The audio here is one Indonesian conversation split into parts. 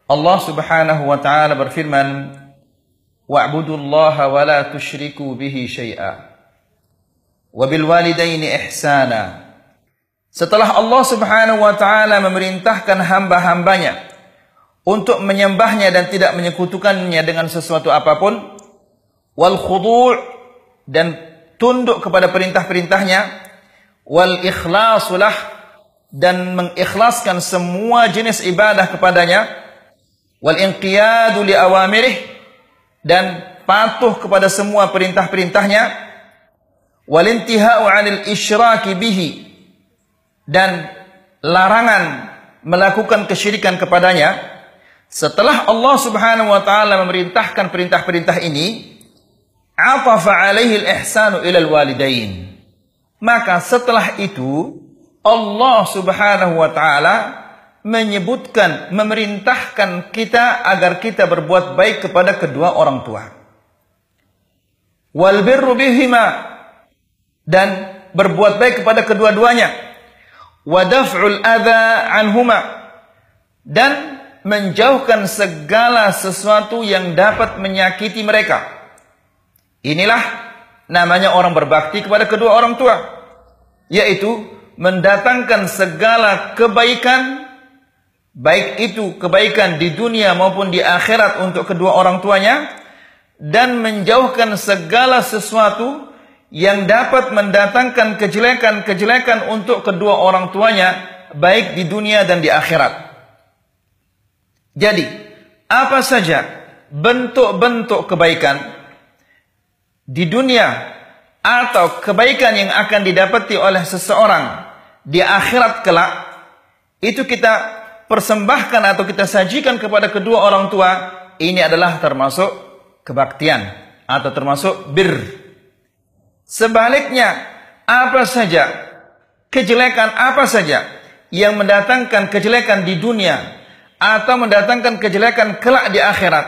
Allah Subhanahu wa taala berfirman, "Wa'budullaha wa la tusyriku bihi syai'a wa bil walidaini ihsana." Setelah Allah Subhanahu wa taala memerintahkan hamba-hambanya untuk menyembahnya dan tidak menyekutukannya dengan sesuatu apapun, wal khudu' dan tunduk kepada perintah-perintahnya, wal ikhlasulah dan mengikhlaskan semua jenis ibadah kepadanya, wal inqiyadu li awamirih dan patuh kepada semua perintah-perintahnya, wal intihau 'anil isyraki bihi dan larangan melakukan kesyirikan kepadanya. Setelah Allah Subhanahu wa taala memerintahkan perintah-perintah ini, atafa 'alaihi al-ihsanu ilal walidain. Maka setelah itu Allah Subhanahu wa taala menyebutkan, memerintahkan kita agar kita berbuat baik kepada kedua orang tua. Wal birru bihima, dan berbuat baik kepada kedua-duanya. Wa daf'ul adza anhuma, dan menjauhkan segala sesuatu yang dapat menyakiti mereka. Inilah namanya orang berbakti kepada kedua orang tua, yaitu mendatangkan segala kebaikan, baik itu kebaikan di dunia maupun di akhirat untuk kedua orang tuanya, dan menjauhkan segala sesuatu yang dapat mendatangkan kejelekan-kejelekan untuk kedua orang tuanya, baik di dunia dan di akhirat. Jadi, apa saja bentuk-bentuk kebaikan di dunia atau kebaikan yang akan didapati oleh seseorang di akhirat kelak, itu kita persembahkan atau kita sajikan kepada kedua orang tua, ini adalah termasuk kebaktian atau termasuk bir. Sebaliknya, apa saja kejelekan apa saja yang mendatangkan kejelekan di dunia atau mendatangkan kejelekan kelak di akhirat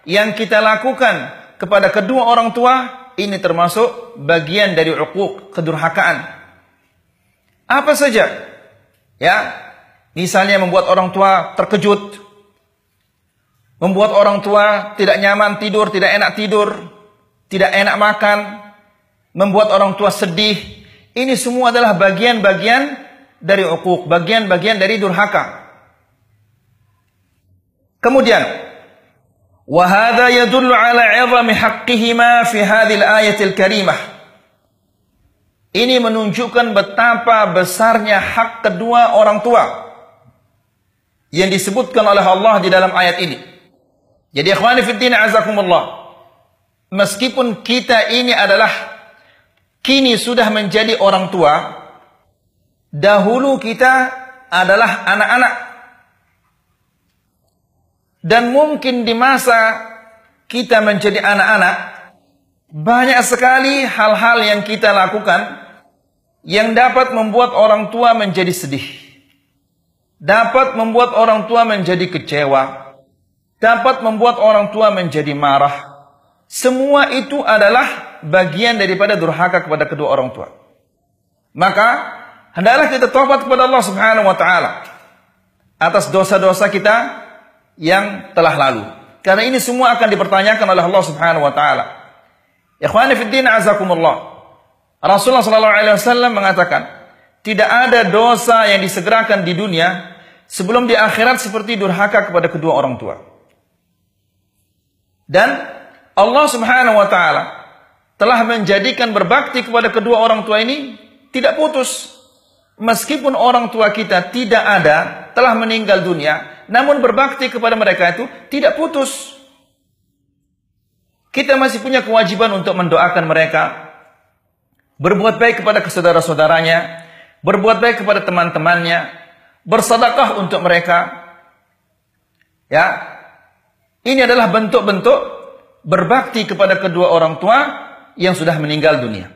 yang kita lakukan kepada kedua orang tua, ini termasuk bagian dari uquq, kedurhakaan. Apa saja, ya, misalnya membuat orang tua terkejut, membuat orang tua tidak nyaman tidur, tidak enak tidur, tidak enak makan, membuat orang tua sedih. Ini semua adalah bagian-bagian dari uquq, bagian-bagian dari durhaka. Kemudian, wa hadza yadullu ala 'idhami haqqihima fi hadhil ayatil karimah. Ini menunjukkan betapa besarnya hak kedua orang tua yang disebutkan oleh Allah di dalam ayat ini. Jadi ikhwani fid din azakumullah, meskipun kita ini adalah kini sudah menjadi orang tua, dahulu kita adalah anak-anak. Dan mungkin di masa kita menjadi anak-anak, banyak sekali hal-hal yang kita lakukan yang dapat membuat orang tua menjadi sedih, dapat membuat orang tua menjadi kecewa, dapat membuat orang tua menjadi marah. Semua itu adalah bagian daripada durhaka kepada kedua orang tua. Maka hendaklah kita taubat kepada Allah Subhanahu wa taala atas dosa-dosa kita yang telah lalu, karena ini semua akan dipertanyakan oleh Allah Subhanahu wa taala. Ikhwani fid din azakumullah, Rasulullah sallallahu alaihi wasallam mengatakan, tidak ada dosa yang disegerakan di dunia sebelum di akhirat seperti durhaka kepada kedua orang tua. Dan Allah Subhanahu wa taala telah menjadikan berbakti kepada kedua orang tua ini tidak putus. Meskipun orang tua kita tidak ada, telah meninggal dunia, namun berbakti kepada mereka itu tidak putus. Kita masih punya kewajiban untuk mendoakan mereka, berbuat baik kepada saudara-saudaranya, berbuat baik kepada teman-temannya, bersedekah untuk mereka. Ya, ini adalah bentuk-bentuk berbakti kepada kedua orang tua yang sudah meninggal dunia.